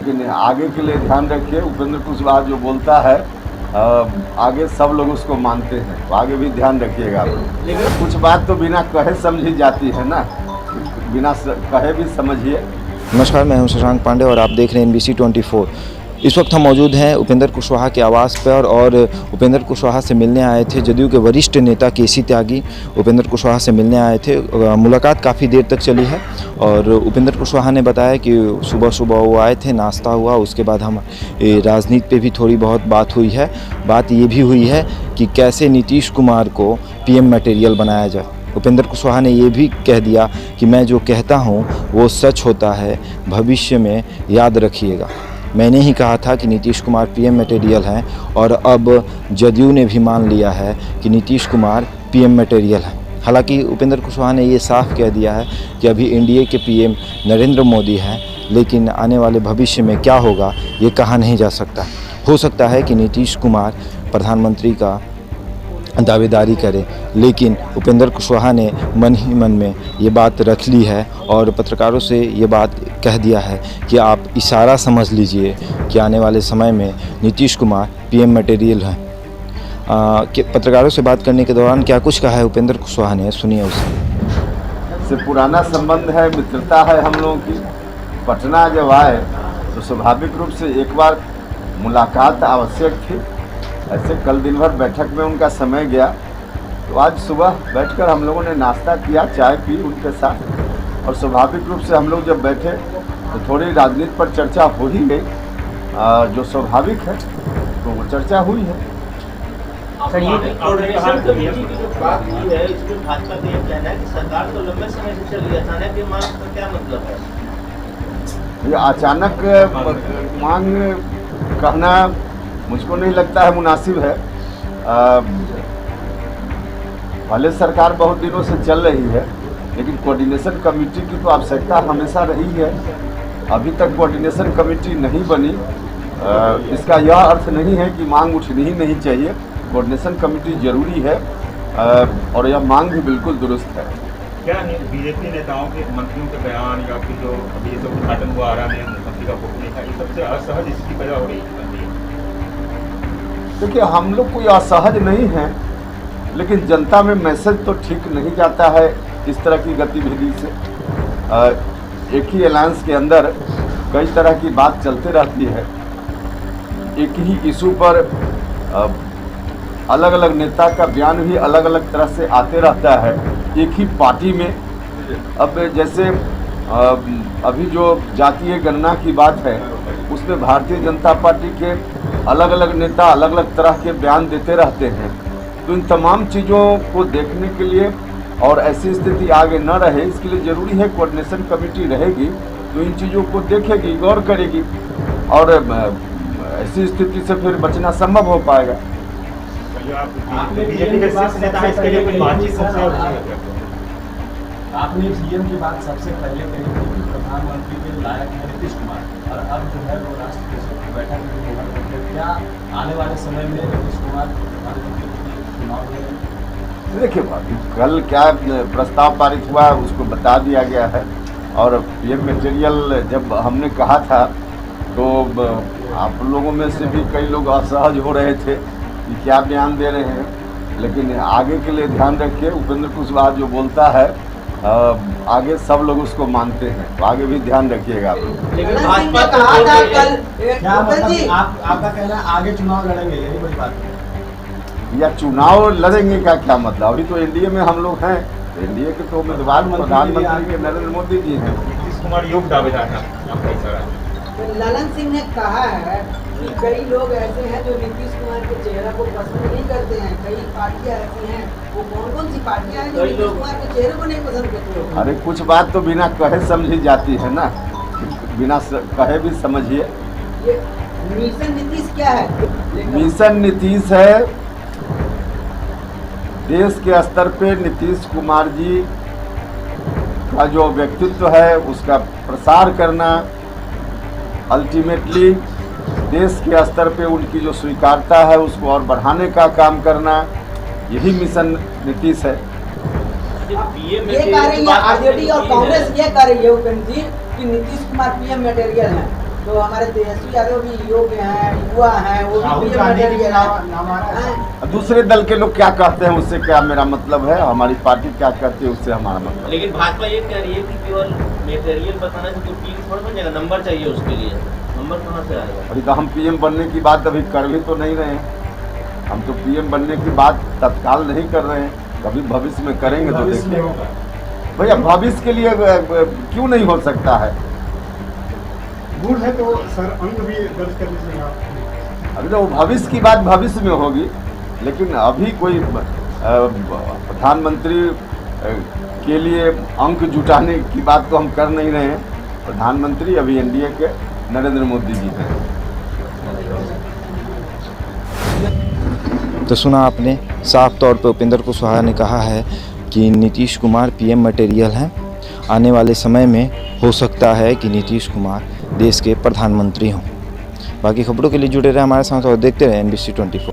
लेकिन आगे के लिए ध्यान रखिए, उपेंद्र कुशवाहा जो बोलता है आगे सब लोग उसको मानते हैं, तो आगे भी ध्यान रखिएगा आप लोग। लेकिन कुछ बात तो बिना कहे समझी जाती है ना, बिना कहे भी समझिए। नमस्कार, मैं हूं शशांक पांडे और आप देख रहे हैं NBC 24। इस वक्त हम मौजूद हैं उपेंद्र कुशवाहा के आवास पर और उपेंद्र कुशवाहा से मिलने आए थे जदयू के वरिष्ठ नेता केसी त्यागी उपेंद्र कुशवाहा से मिलने आए थे। मुलाकात काफ़ी देर तक चली है और उपेंद्र कुशवाहा ने बताया कि सुबह सुबह वो आए थे, नाश्ता हुआ, उसके बाद हम राजनीति पे भी थोड़ी बहुत बात हुई है। बात ये भी हुई है कि कैसे नीतीश कुमार को PM मटेरियल बनाया जाए। उपेंद्र कुशवाहा ने ये भी कह दिया कि मैं जो कहता हूँ वो सच होता है, भविष्य में याद रखिएगा। मैंने ही कहा था कि नीतीश कुमार PM मटेरियल हैं और अब जदयू ने भी मान लिया है कि नीतीश कुमार PM मटेरियल हैं। हालांकि उपेंद्र कुशवाहा ने ये साफ कह दिया है कि अभी NDA के PM नरेंद्र मोदी हैं, लेकिन आने वाले भविष्य में क्या होगा ये कहा नहीं जा सकता। हो सकता है कि नीतीश कुमार प्रधानमंत्री का दावेदारी करे, लेकिन उपेंद्र कुशवाहा ने मन ही मन में ये बात रख ली है और पत्रकारों से ये बात कह दिया है कि आप इशारा समझ लीजिए कि आने वाले समय में नीतीश कुमार PM मटेरियल हैं। पत्रकारों से बात करने के दौरान क्या कुछ कहा है उपेंद्र कुशवाहा ने, सुनिए उससे पुराना संबंध है, मित्रता है हम लोगों की। पटना जब आए तो स्वाभाविक रूप से एक बार मुलाकात आवश्यक थी। ऐसे कल दिन भर बैठक में उनका समय गया, तो आज सुबह बैठकर हम लोगों ने नाश्ता किया, चाय पी उनके साथ, और स्वाभाविक रूप से हम लोग जब बैठे तो थोड़ी राजनीति पर चर्चा हो ही गई, जो स्वाभाविक है, तो वो चर्चा हुई है। कोऑर्डिनेशन कमेटी की जो बात की है, इसमें भाजपा का ये कहना है कि सरकार तो लंबे समय से चल रही है, अचानक ये मांग का क्या मतलब है? ये अचानक मांग कहना मुझको नहीं लगता है मुनासिब है। भले सरकार बहुत दिनों से चल रही है, लेकिन कोऑर्डिनेशन कमेटी की तो आवश्यकता हमेशा रही है। अभी तक कोऑर्डिनेशन कमेटी नहीं बनी, इसका यह अर्थ नहीं है कि मांग उठनी ही नहीं चाहिए। कोऑर्डिनेशन कमेटी जरूरी है और यह मांग भी बिल्कुल दुरुस्त है। क्या बीजेपी नेताओं के, मंत्रियों के बयान या फिर जो अभी जो उद्घाटन हुआ आ रहा है मुख्यमंत्री का फोटो था, ये सबसे असहज स्थिति पैदा हो रही है? देखिए, हम लोग कोई असहज नहीं है, लेकिन जनता में मैसेज तो ठीक नहीं जाता है इस तरह की गतिविधि से। एक ही अलायंस के अंदर कई तरह की बात चलते रहती है, एक ही इशू पर अलग अलग नेता का बयान भी अलग अलग तरह से आते रहता है एक ही पार्टी में। अब जैसे अभी जो जातीय गणना की बात है, उसमें भारतीय जनता पार्टी के अलग अलग नेता अलग अलग तरह के बयान देते रहते हैं। तो इन तमाम चीज़ों को देखने के लिए और ऐसी स्थिति आगे न रहे, इसके लिए ज़रूरी है कोऑर्डिनेशन कमेटी रहेगी तो इन चीज़ों को देखेगी, गौर करेगी, और ऐसी स्थिति से फिर बचना संभव हो पाएगा। आपने CM की बात सबसे पहले कही थी कि प्रधानमंत्री के लायक है नीतीश कुमार, और अब जो है वो राष्ट्र की बैठक में क्या आने वाले समय में नीतीश कुमार प्रधानमंत्री चुनाव में? देखिए, कल क्या प्रस्ताव पारित हुआ है उसको बता दिया गया है, और PM मटेरियल जब हमने कहा था तो आप लोगों में से भी कई लोग असहज हो रहे थे कि क्या बयान दे रहे हैं, लेकिन आगे के लिए ध्यान रखिए। उपेंद्र कुशवाहा जो बोलता है आगे सब लोग उसको मानते हैं, तो आगे भी ध्यान रखिएगा आप लोग। लेकिन भाजपा कहा था कल, क्या मतलब आपका कहना है आगे चुनाव लड़ेंगे, यही बड़ी बात है? या चुनाव लड़ेंगे का क्या मतलब? अभी तो NDA में हम लोग हैं, NDA के तो उम्मीदवार प्रधानमंत्री के नरेंद्र मोदी जी हैं। नीतीश कुमार योग दावेदार हैं आपका इशारा। ललन सिंह ने कहा है कि कई लोग ऐसे हैं जो नीतीश कुमार के चेहरा को पसंद नहीं करते हैं, कई पार्टियां ऐसी हैं। वो कौन सी पार्टियां हैं जो नीतीश कुमार के चेहरे को नहीं पसंद करती? अरे कुछ बात तो बिना कहे समझी जाती है ना, बिना कहे भी समझिए। ये मिशन नीतीश क्या है? मिशन नीतीश है देश के स्तर पे नीतीश कुमार जी का जो व्यक्तित्व है उसका प्रसार करना, अल्टीमेटली देश के स्तर पे उनकी जो स्वीकारता है उसको और बढ़ाने का काम करना, यही मिशन नीतीश है। ये कह रही है RJD और कांग्रेस, ये कह रही है उपेंद्र जी कि नीतीश कुमार PM मटेरियल है। तो हमारे तेजस्वी यादव भी योग्य हैं, युवा हैं, वो भी PM मटेरियल हैं। दूसरे दल के लोग क्या कहते हैं उससे क्या मेरा मतलब है, हमारी पार्टी क्या कहती है उससे हमारा मतलब। लेकिन भाजपा ये कह रही है कि केवल मटेरियल बताना से तो पीएम थोड़ा बन जाएगा, नंबर चाहिए उसके लिए। नंबर कहाँ से आएगा? अभी तो हम पीएम बनने की बात अभी कर भी तो नहीं रहे हैं, हम तो पीएम बनने की बात तत्काल नहीं कर रहे हैं, कभी भविष्य में करेंगे तो देखिए। भैया भविष्य के लिए क्यों नहीं हो सकता है? गुण है तो सर अंक भी दर्ज कर लीजिए आप। अभी तो भविष्य की बात भविष्य में होगी, लेकिन अभी कोई प्रधानमंत्री के लिए अंक जुटाने की बात तो हम कर नहीं रहे हैं। प्रधानमंत्री अभी एनडीए के नरेंद्र मोदी जी हैं। तो सुना आपने, साफ तौर पर उपेंद्र कुशवाहा ने कहा है कि नीतीश कुमार पीएम मटेरियल हैं। आने वाले समय में हो सकता है कि नीतीश कुमार देश के प्रधानमंत्री हों। बाकी खबरों के लिए जुड़े रहे हमारे साथ और देखते रहे NBC 24।